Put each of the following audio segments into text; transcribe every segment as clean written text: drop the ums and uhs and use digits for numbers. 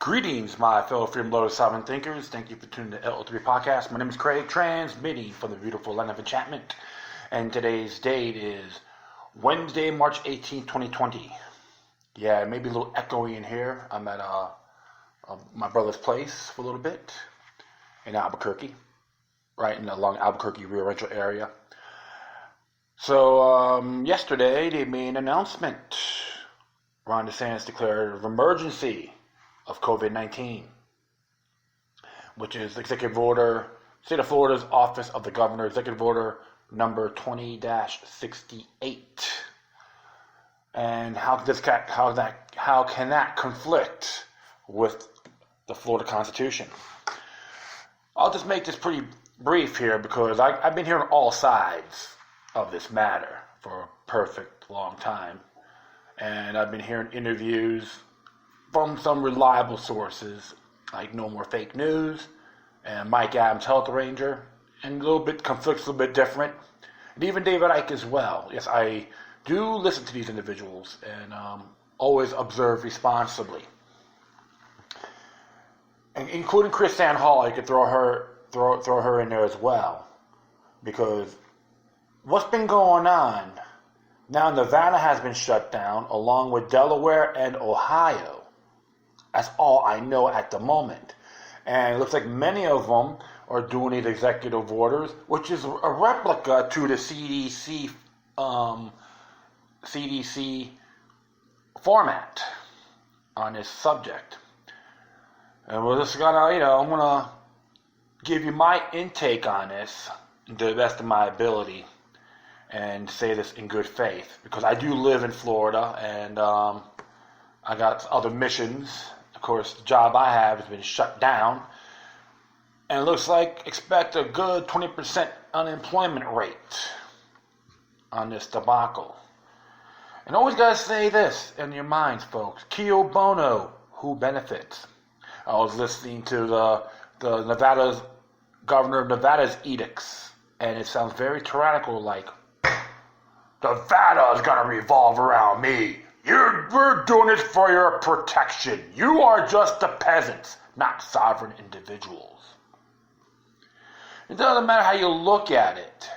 Greetings, my fellow freedom lovers, sovereign thinkers. Thank you for tuning to LO3 Podcast. My name is Craig, transmitting from the beautiful land of enchantment. And today's date is Wednesday, March 18th, 2020. Yeah, maybe a little echoey in here. I'm at my brother's place for a little bit in Albuquerque, right along Albuquerque, Rio Rancho area. So yesterday they made an announcement. Ron DeSantis declared an emergency of Covid-19, which is Executive Order, State of Florida's Office of the Governor, Executive Order number 20-68. And how can that conflict with the Florida Constitution? I'll just make this pretty brief here because I've been hearing all sides of this matter for a perfect long time. And I've been hearing interviews from some reliable sources like No More Fake News and Mike Adams, Health Ranger, and a little bit conflicts a little bit different, and even David Icke as well. Yes, I do listen to these individuals and always observe responsibly, and including Chris Ann Hall. You could throw her in there as well, because what's been going on now? Nevada has been shut down along with Delaware and Ohio. That's all I know at the moment. And it looks like many of them are doing these executive orders, which is a replica to the CDC format on this subject. And we're just gonna, I'm gonna give you my intake on this to the best of my ability and say this in good faith, because I do live in Florida and I got other missions. Of course, the job I have has been shut down, and it looks like expect a good 20% unemployment rate on this debacle. And always got to say this in your minds, folks. Kio bono, who benefits? I was listening to the Nevada's governor of Nevada's edicts, and it sounds very tyrannical, like, Nevada's going to revolve around me. We're doing this for your protection. You are just the peasants, not sovereign individuals. It doesn't matter how you look at it.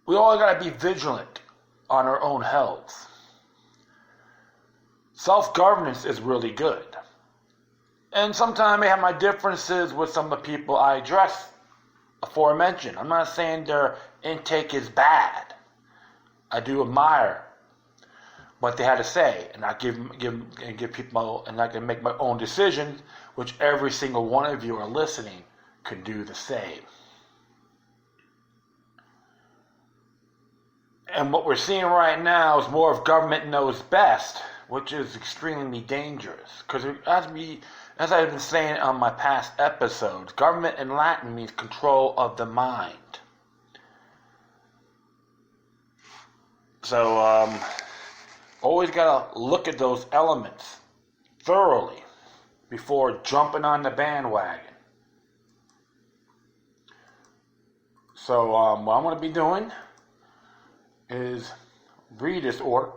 We all got to be vigilant on our own health. Self-governance is really good. And sometimes I may have my differences with some of the people I address aforementioned. I'm not saying their intake is bad. I do admire what they had to say, and I give people, and I can make my own decisions, which every single one of you are listening can do the same. And what we're seeing right now is more of government knows best, which is extremely dangerous. Because as I've been saying on my past episodes, government in Latin means control of the mind. So, always got to look at those elements thoroughly before jumping on the bandwagon. So, what I'm going to be doing is read this order.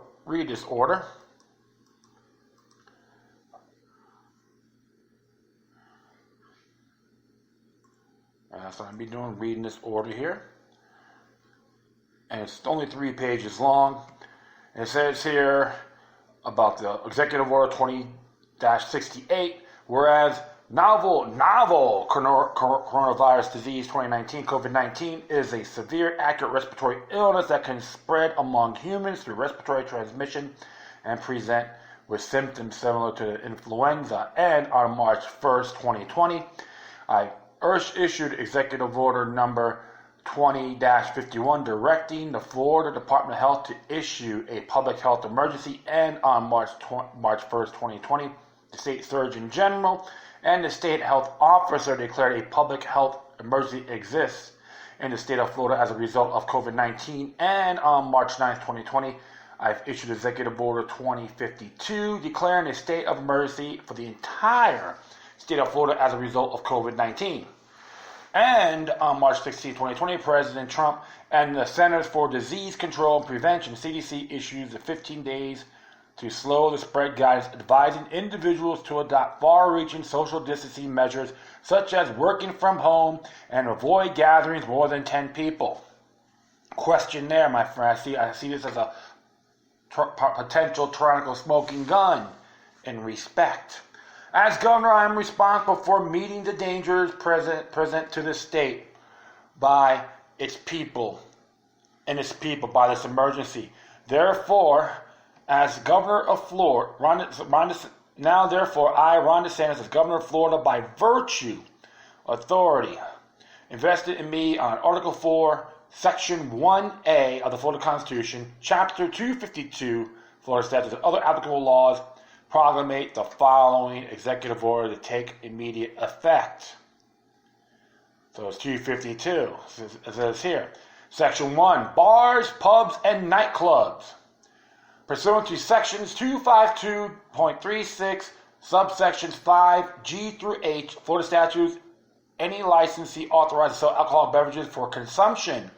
That's what I'm going to be doing, reading this order here. And it's only 3 pages long. And it says here about the Executive Order 20-68, whereas novel coronavirus disease 2019, COVID-19, is a severe acute respiratory illness that can spread among humans through respiratory transmission and present with symptoms similar to influenza. And on March 1st, 2020, I issued Executive Order number 20-51, directing the Florida Department of Health to issue a public health emergency. And on March 1st, 2020, the State Surgeon General and the State Health Officer declared a public health emergency exists in the state of Florida as a result of COVID-19. And on March 9th, 2020, I've issued Executive Order 2052, declaring a state of emergency for the entire state of Florida as a result of COVID-19. And on March 16, 2020, President Trump and the Centers for Disease Control and Prevention, CDC, issues a 15 days to slow the spread guidance advising individuals to adopt far-reaching social distancing measures such as working from home and avoid gatherings more than 10 people. Question there, my friend. I see this as a potential tyrannical smoking gun in respect. As governor, I am responsible for meeting the dangers present to the state by its people by this emergency. Therefore, as governor of Florida, Ron DeSantis, as governor of Florida, by virtue, authority invested in me on Article 4, Section 1A of the Florida Constitution, Chapter 252, Florida statutes and other applicable laws, proclamate the following executive order to take immediate effect. So it's 252. It says here, Section 1, bars, pubs, and nightclubs. Pursuant to Sections 252.36, subsections 5G through H, Florida statutes, any licensee authorized to sell alcoholic beverages for consumption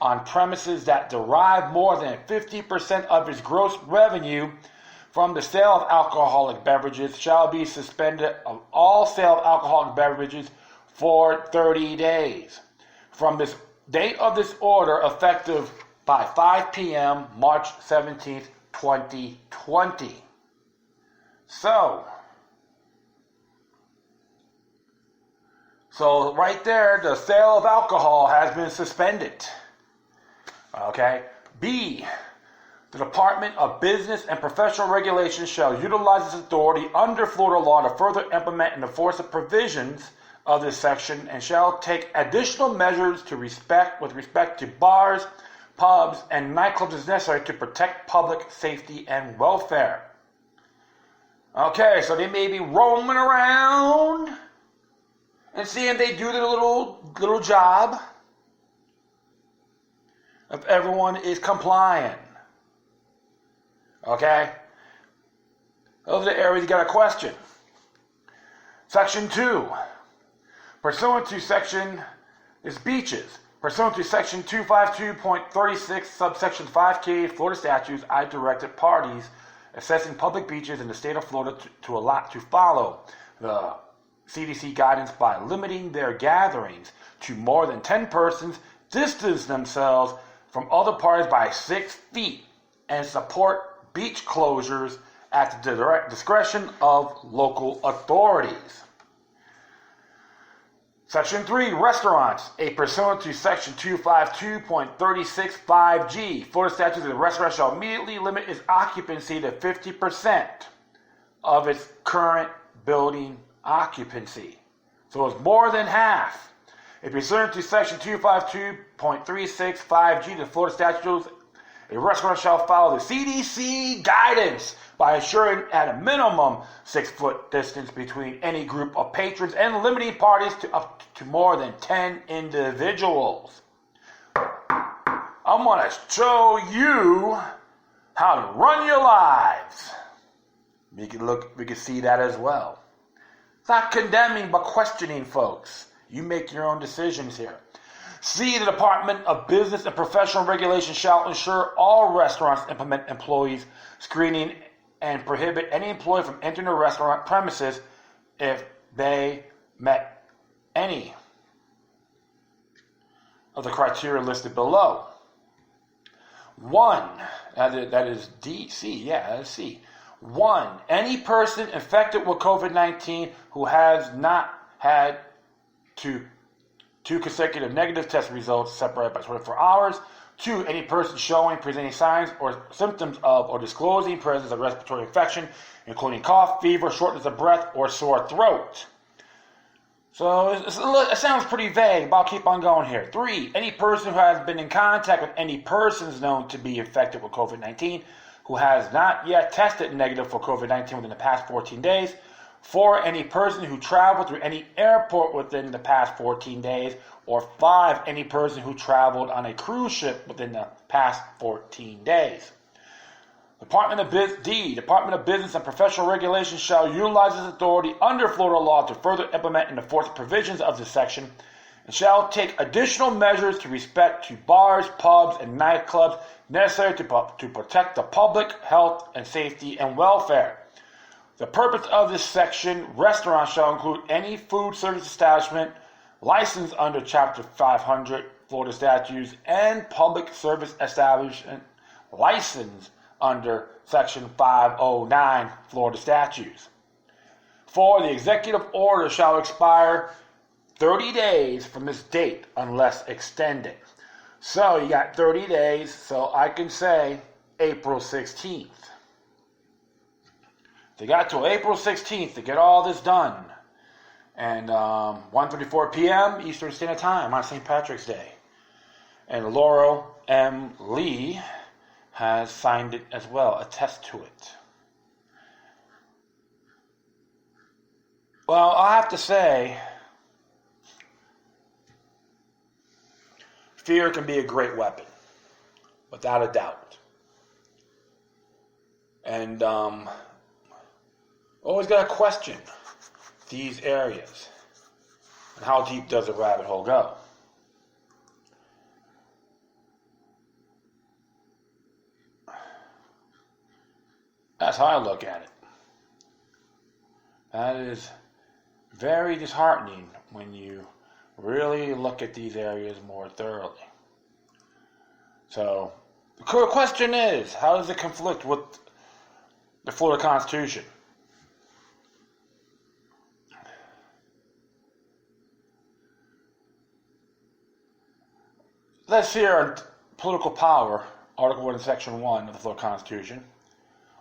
on premises that derive more than 50% of its gross revenue from the sale of alcoholic beverages shall be suspended of all sale of alcoholic beverages for 30 days. From this date of this order, effective by 5 p.m., March 17th, 2020. So right there, the sale of alcohol has been suspended. Okay. B, the Department of Business and Professional Regulation shall utilize its authority under Florida law to further implement and enforce the provisions of this section and shall take additional measures with respect to bars, pubs, and nightclubs as necessary to protect public safety and welfare. Okay, so they may be roaming around and seeing they do their little job if everyone is complying. Okay? Those are the areas you got a question. Section 2. Pursuant to beaches. Pursuant to Section 252.36, subsection 5K, Florida statutes, I directed parties assessing public beaches in the state of Florida to follow the CDC guidance by limiting their gatherings to more than 10 persons, distance themselves from other parties by 6 feet, and support beach closures at the direct discretion of local authorities. Section 3, restaurants. Pursuant to Section 252.365G, Florida statutes, the restaurant shall immediately limit its occupancy to 50% of its current building occupancy. So it's more than half. Pursuant to Section 252.365G, the Florida statutes, a restaurant shall follow the CDC guidance by ensuring at a minimum 6-foot distance between any group of patrons and limiting parties to up to more than 10 individuals. I'm going to show you how to run your lives. We can see that as well. It's not condemning, but questioning, folks. You make your own decisions here. C, the Department of Business and Professional Regulation shall ensure all restaurants implement employees screening and prohibit any employee from entering a restaurant premises if they met any of the criteria listed below. 1, that is C. 1, any person infected with COVID-19 who has not had two consecutive negative test results separated by 24 hours. 2, any person presenting signs or symptoms of or disclosing presence of respiratory infection, including cough, fever, shortness of breath, or sore throat. So it sounds pretty vague, but I'll keep on going here. 3, any person who has been in contact with any persons known to be infected with COVID-19 who has not yet tested negative for COVID-19 within the past 14 days. 4, any person who traveled through any airport within the past 14 days. Or 5, any person who traveled on a cruise ship within the past 14 days. Department of Business and Professional Regulation shall utilize its authority under Florida law to further implement and enforce provisions of this section and shall take additional measures to respect to bars, pubs, and nightclubs necessary to protect the public health and safety and welfare. The purpose of this section, restaurants shall include any food service establishment licensed under Chapter 500 Florida statutes and public service establishment licensed under Section 509 Florida statutes. 4. The executive order shall expire 30 days from this date unless extended. So you got 30 days, so I can say April 16th. They got till April 16th to get all this done. And 1:34 p.m. Eastern Standard Time on St. Patrick's Day. And Laurel M. Lee has signed it as well, attest to it. Well, I have to say, fear can be a great weapon, without a doubt. And always got to question these areas. And how deep does the rabbit hole go? That's how I look at it. That is very disheartening when you really look at these areas more thoroughly. So, the question is, how does it conflict with the Florida Constitution? Let's see on political power, Article 1, Section 1 of the Florida Constitution.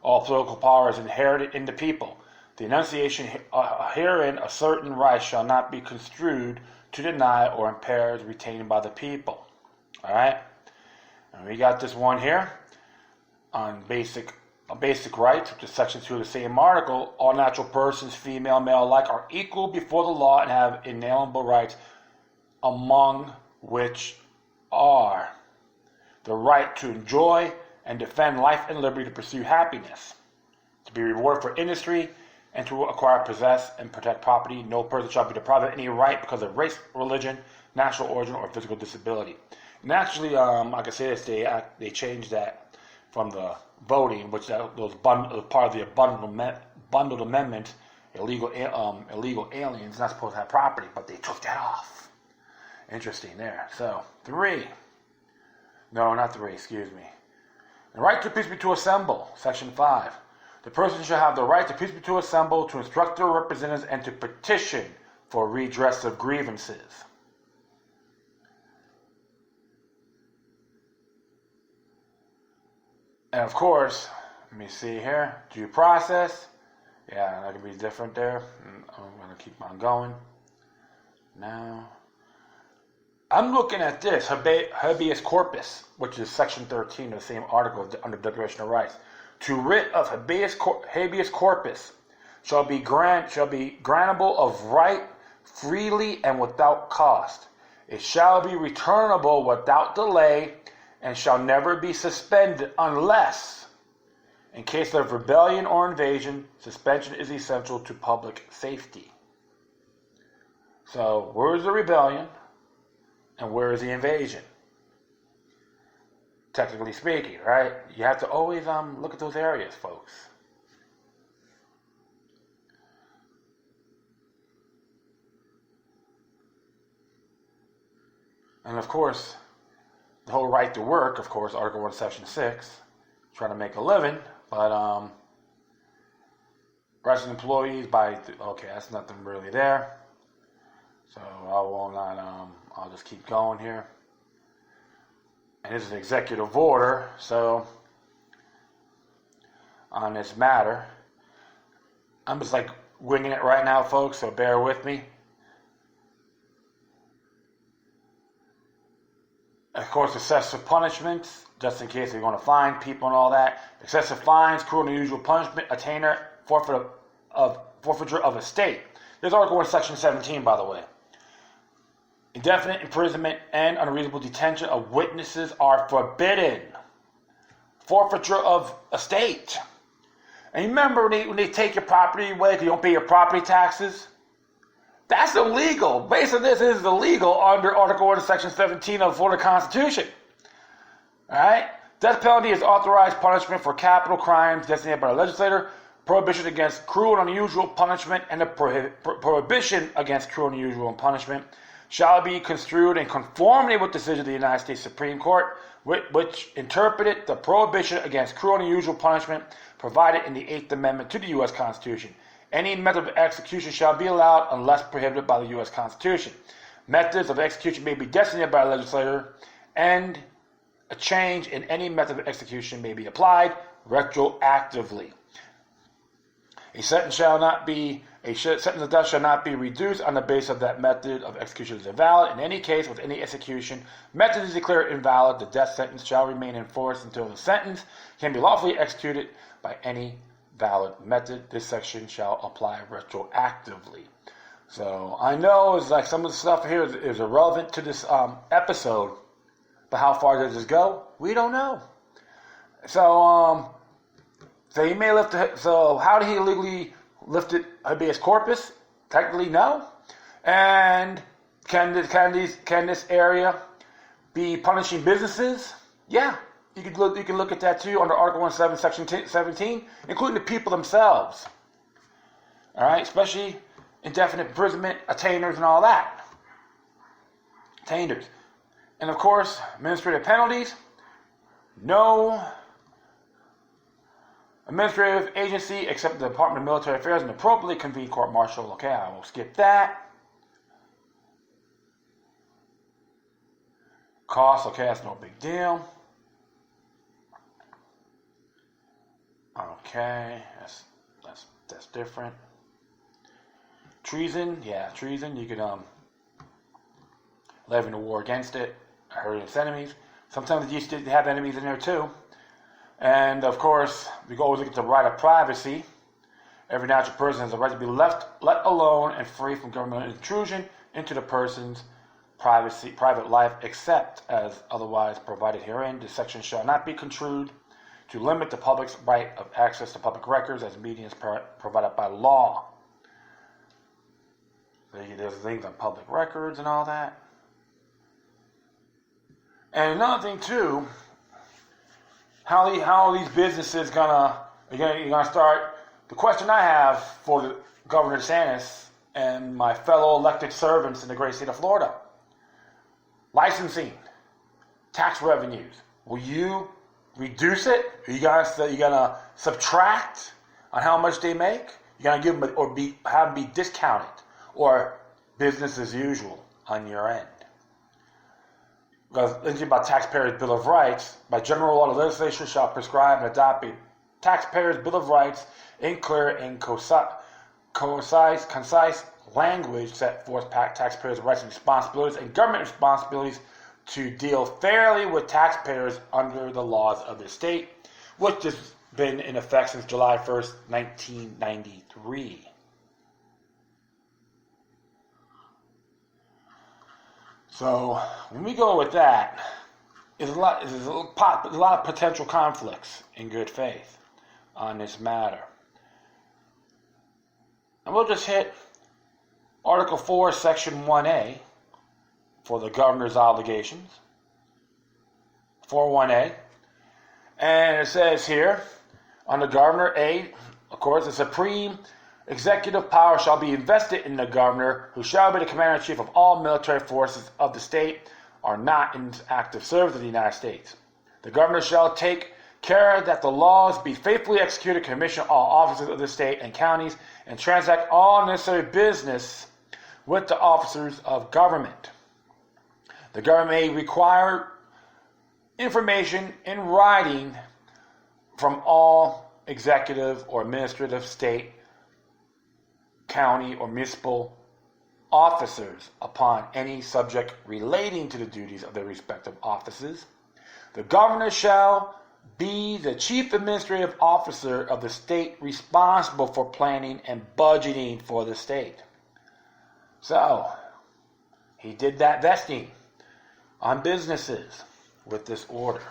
All political power is inherited in the people. The enunciation herein of certain rights shall not be construed to deny or impair as retained by the people. All right? And we got this one here on basic rights, which is Section 2 of the same article. All natural persons, female, male alike, are equal before the law and have inalienable rights, among which are the right to enjoy and defend life and liberty, to pursue happiness, to be rewarded for industry, and to acquire, possess, and protect property. No person shall be deprived of any right because of race, religion, national origin, or physical disability. And actually, like I said, they changed that from the voting, which was part of the bundled amendment. Illegal aliens not supposed to have property, but they took that off. Interesting there. So, 3. No, not 3, excuse me. The right to peaceably to assemble, Section 5. The person shall have the right to peaceably to assemble, to instruct their representatives, and to petition for redress of grievances. And of course, let me see here, due process. Yeah, that can be different there. I'm going to keep on going. Now, I'm looking at this, habeas corpus, which is Section 13 of the same article under Declaration of Rights. To writ of habeas corpus shall be grantable of right freely and without cost. It shall be returnable without delay and shall never be suspended unless, in case of rebellion or invasion, suspension is essential to public safety. So, where is the rebellion? And where is the invasion? Technically speaking, right? You have to always look at those areas, folks. And of course, the whole right to work, of course, Article 1, Section 6, trying to make a living, but rights of employees okay, that's nothing really there. So I will not, I'll just keep going here. And this is an executive order, so on this matter, I'm just like winging it right now, folks, so bear with me. Of course, excessive punishments, just in case they're going to fine people and all that. Excessive fines, cruel and unusual punishment, attainder, forfeiture of estate. There's Article 1, Section 17, by the way. Indefinite imprisonment and unreasonable detention of witnesses are forbidden. Forfeiture of estate. And remember when they take your property away because you don't pay your property taxes? That's illegal. Basically, this is illegal under Article 1, Section 17 of the Florida Constitution. All right? Death penalty is authorized punishment for capital crimes designated by the legislator. Prohibition against cruel and unusual punishment and the prohibition against cruel and unusual punishment shall be construed in conformity with the decision of the United States Supreme Court, which interpreted the prohibition against cruel and unusual punishment provided in the 8th Amendment to the U.S. Constitution. Any method of execution shall be allowed unless prohibited by the U.S. Constitution. Methods of execution may be designated by the legislator, and a change in any method of execution may be applied retroactively. A sentence of death shall not be reduced on the basis of that method of execution is invalid. In any case, with any execution method is declared invalid, the death sentence shall remain in force until the sentence can be lawfully executed by any valid method. This section shall apply retroactively. So I know it's like some of the stuff here is irrelevant to this episode, but how far does this go? We don't know. So he may lift. So how did he illegally lift it habeas corpus? Technically, no. And can this area be punishing businesses? Yeah. You can look at that too under Article 1, Section 17, including the people themselves. All right, especially indefinite imprisonment, attainders, and all that. Attainders. And of course, administrative penalties. No administrative agency except the Department of Military Affairs and appropriately convened court-martial. Okay, I will skip that. Costs, okay, that's no big deal. Okay, that's different. Treason, yeah, treason. You could levy a war against it, hurt its enemies. Sometimes you used to have enemies in there too. And of course, we always look at the right of privacy. Every natural person has the right to be let alone and free from governmental intrusion into the person's private life, except as otherwise provided herein. This section shall not be construed to limit the public's right of access to public records as mediums provided by law. There's things on public records and all that. And another thing too, how are these businesses gonna start? The question I have for Governor DeSantis and my fellow elected servants in the great state of Florida: licensing, tax revenues. Will you reduce it? Are you gonna subtract on how much they make? You're gonna give them have them be discounted, or business as usual on your end? Because thinking about Taxpayers' Bill of Rights, by general law, the legislature shall prescribe and adopt a Taxpayers' Bill of Rights in clear and concise language set forth taxpayers' rights and responsibilities and government responsibilities to deal fairly with taxpayers under the laws of the state, which has been in effect since July 1st, 1993. So when we go with that, there's a lot of potential conflicts in good faith on this matter. And we'll just hit Article 4, Section 1A for the governor's obligations. 4.1a. And it says here, under Governor A, of course, the supreme executive power shall be invested in the governor, who shall be the commander-in-chief of all military forces of the state are not in active service of the United States. The governor shall take care that the laws be faithfully executed, commission all officers of the state and counties, and transact all necessary business with the officers of government. The government may require information in writing from all executive or administrative state, county, or municipal officers upon any subject relating to the duties of their respective offices. The governor shall be the chief administrative officer of the state responsible for planning and budgeting for the state. So, he did that vesting on businesses with this order.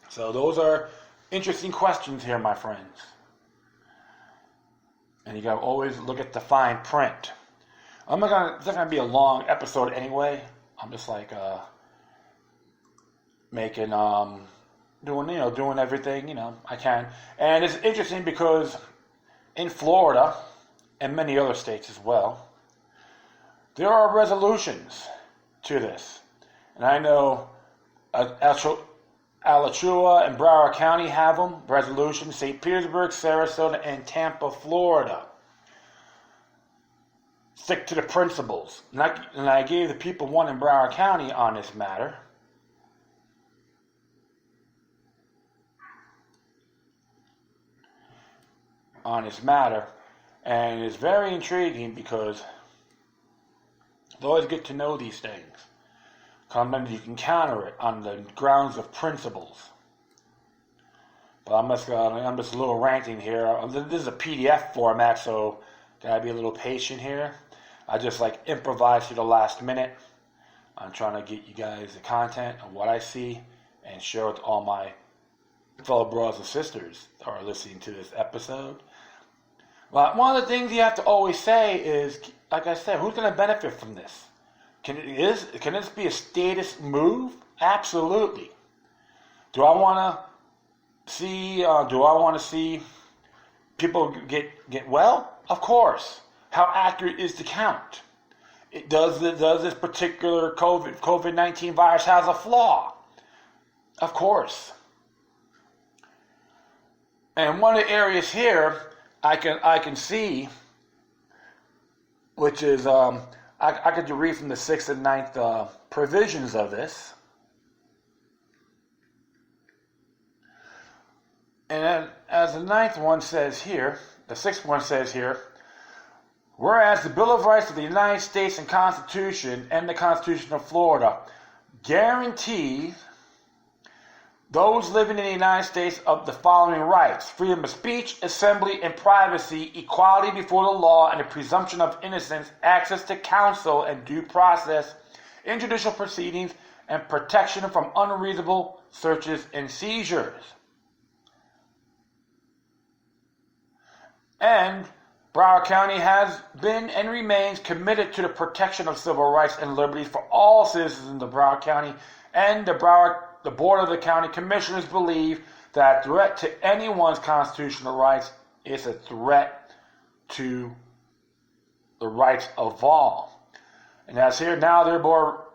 So those are interesting questions here, my friends. And you gotta always look at the fine print. It's not gonna be a long episode anyway. I'm just like making doing everything I can. And it's interesting because in Florida and many other states as well, there are resolutions to this. And I know Alachua and Broward County have them, resolutions, St. Petersburg, Sarasota, and Tampa, Florida. Stick to the principles. And I gave the people one in Broward County on this matter. And it's very intriguing because it's always good to know these things. Because you can counter it on the grounds of principles. But I'm just a little ranting here. This is a PDF format, so gotta be a little patient here. I just improvise to the last minute. I'm trying to get you guys the content of what I see and share with all my fellow brothers and sisters that are listening to this episode. But one of the things you have to always say is, like I said, who's going to benefit from this? Can this be a status move? Absolutely. Do I want to see people get well? Of course. How accurate is the count? Does this particular COVID-19 virus has a flaw? Of course. And one of the areas here I can see, which is I could read from the 6th and 9th provisions of this. And then, as the 9th one says here, the 6th one says here, whereas the Bill of Rights of the United States and Constitution and the Constitution of Florida guarantee those living in the United States of the following rights: freedom of speech, assembly, and privacy, equality before the law, and the presumption of innocence, access to counsel and due process in judicial proceedings, and protection from unreasonable searches and seizures. And Broward County has been and remains committed to the protection of civil rights and liberties for all citizens of Broward County, and the Board of the County Commissioners believe that threat to anyone's constitutional rights is a threat to the rights of all. And that's here now, therefore,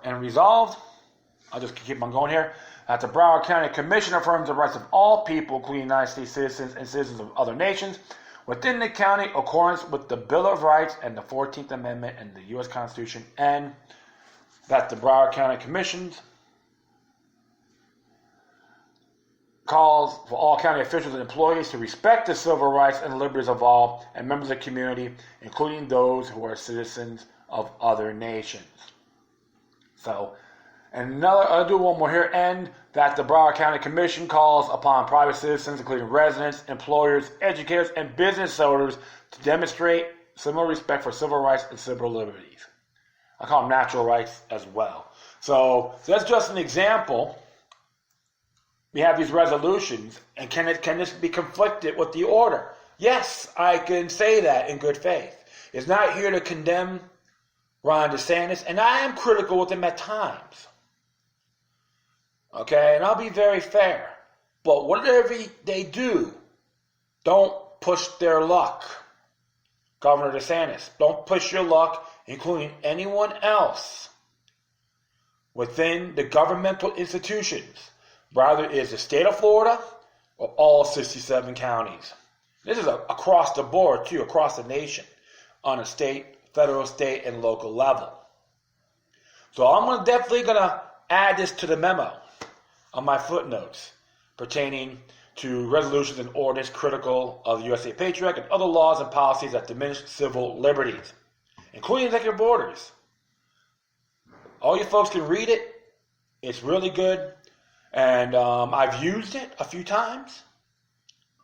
and resolved. I'll just keep on going here. That the Broward County Commission affirms the rights of all people, including United States citizens and citizens of other nations, within the county, in accordance with the Bill of Rights and the 14th Amendment and the U.S. Constitution, and that the Broward County Commission calls for all county officials and employees to respect the civil rights and liberties of all and members of the community, including those who are citizens of other nations. So, and I'll do one more here, and that the Broward County Commission calls upon private citizens, including residents, employers, educators, and business owners, to demonstrate similar respect for civil rights and civil liberties. I call them natural rights as well. So that's just an example. We have these resolutions, and can this be conflicted with the order? Yes, I can say that in good faith. It's not here to condemn Ron DeSantis, and I am critical with him at times. Okay, and I'll be very fair. But whatever they do, don't push their luck. Governor DeSantis, don't push your luck, including anyone else within the governmental institutions. Rather, it is the state of Florida or all 67 counties. This is across the board, too, across the nation, on a state, federal, state, and local level. So I'm definitely going to add this to the memo on my footnotes pertaining to resolutions and ordinances critical of the USA Patriot Act and other laws and policies that diminish civil liberties, including executive orders. All you folks can read it. It's really good. And I've used it a few times,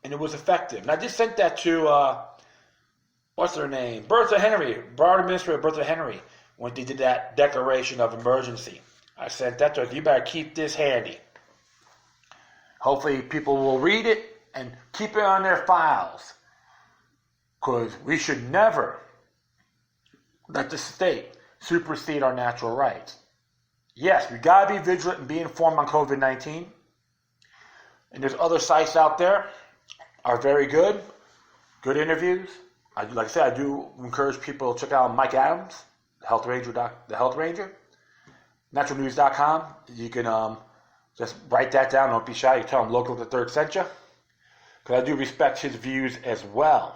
and it was effective. And I just sent that to, what's her name? Bertha Henry, Broward Administrator Bertha Henry, when they did that declaration of emergency. I sent that to her. You better keep this handy. Hopefully people will read it and keep it on their files. Because we should never let the state supersede our natural rights. Yes, we got to be vigilant and be informed on COVID-19. And there's other sites out there are very good interviews. Like I said, I do encourage people to check out Mike Adams, the Health Ranger, naturalnews.com. You can just write that down. Don't be shy. You tell him Local the Third sent you. Because I do respect his views as well.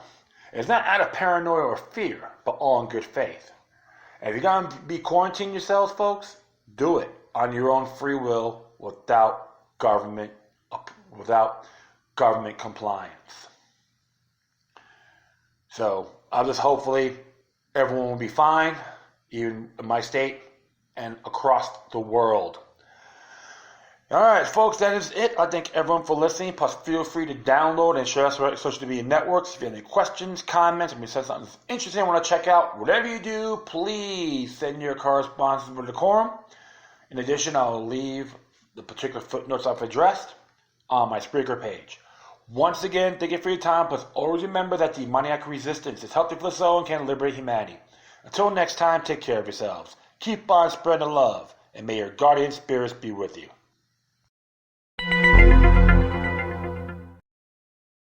It's not out of paranoia or fear, but all in good faith. And if you're going to be quarantining yourselves, folks, do it on your own free will without government compliance. So I'll just hopefully everyone will be fine, even in my state and across the world. All right, folks, that is it. I thank everyone for listening. Plus, feel free to download and share us on social media networks. If you have any questions, comments, if you said something interesting I want to check out, whatever you do, please send your correspondence with decorum. In addition, I'll leave the particular footnotes I've addressed on my Spreaker page. Once again, thank you for your time. Plus, always remember that the demoniac resistance is healthy for the soul and can liberate humanity. Until next time, take care of yourselves. Keep on spreading the love, and may your guardian spirits be with you.